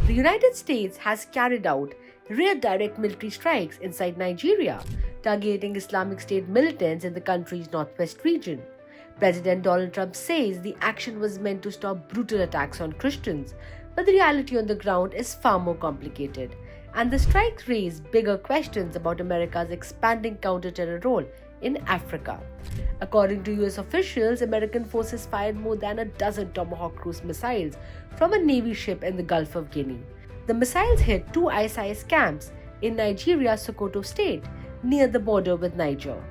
The United States has carried out rare direct military strikes inside Nigeria, targeting Islamic State militants in the country's northwest region. President Donald Trump says the action was meant to stop brutal attacks on Christians, but the reality on the ground is far more complicated, and the strikes raise bigger questions about America's expanding counter-terror role in Africa. According to US officials, American forces fired more than a dozen Tomahawk cruise missiles from a Navy ship in the Gulf of Guinea. The missiles hit two ISIS camps in Nigeria's Sokoto state, near the border with Niger.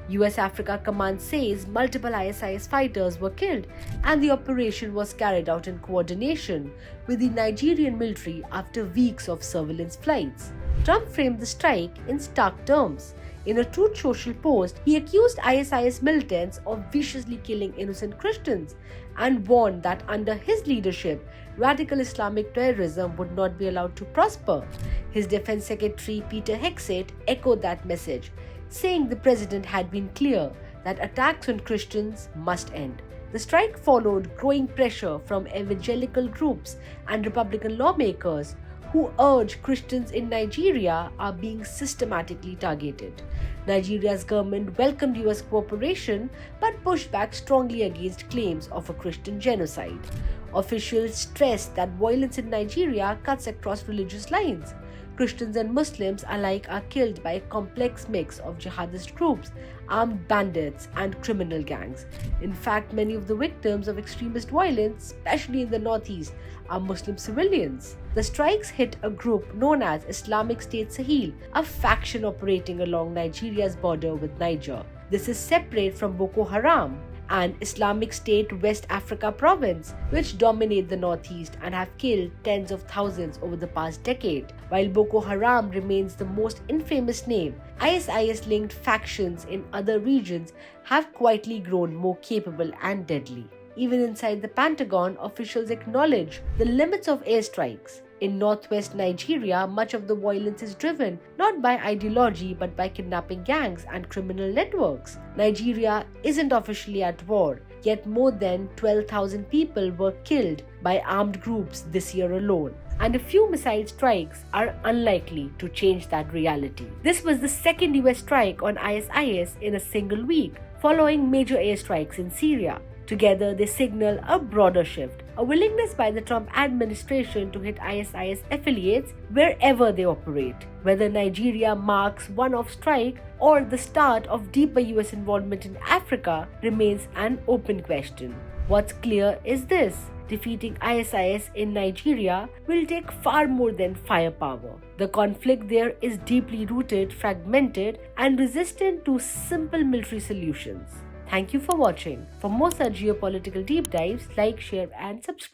US Africa Command says multiple ISIS fighters were killed and the operation was carried out in coordination with the Nigerian military after weeks of surveillance flights. Trump framed the strike in stark terms. In a Truth Social post, he accused ISIS militants of viciously killing innocent Christians and warned that under his leadership, radical Islamic terrorism would not be allowed to prosper. His Defense Secretary Peter Hegseth echoed that message, saying the president had been clear that attacks on Christians must end. The strike followed growing pressure from evangelical groups and Republican lawmakers who urge Christians in Nigeria are being systematically targeted. Nigeria's government welcomed US cooperation but pushed back strongly against claims of a Christian genocide. Officials stressed that violence in Nigeria cuts across religious lines. Christians and Muslims alike are killed by a complex mix of jihadist groups, armed bandits, and criminal gangs. In fact, many of the victims of extremist violence, especially in the northeast, are Muslim civilians. The strikes hit a group known as Islamic State Sahel, a faction operating along Nigeria's border with Niger. This is separate from Boko Haram, an Islamic State West Africa province, which dominate the northeast and have killed tens of thousands over the past decade. While Boko Haram remains the most infamous name, ISIS-linked factions in other regions have quietly grown more capable and deadly. Even inside the Pentagon, officials acknowledge the limits of airstrikes. In northwest Nigeria, much of the violence is driven not by ideology but by kidnapping gangs and criminal networks. Nigeria isn't officially at war, yet more than 12,000 people were killed by armed groups this year alone. And a few missile strikes are unlikely to change that reality. This was the second US strike on ISIS in a single week, following major airstrikes in Syria. Together, they signal a broader shift, a willingness by the Trump administration to hit ISIS affiliates wherever they operate. Whether Nigeria marks one-off strike or the start of deeper US involvement in Africa remains an open question. What's clear is this: defeating ISIS in Nigeria will take far more than firepower. The conflict there is deeply rooted, fragmented, and resistant to simple military solutions. Thank you for watching. For more such geopolitical deep dives, like, share, and subscribe.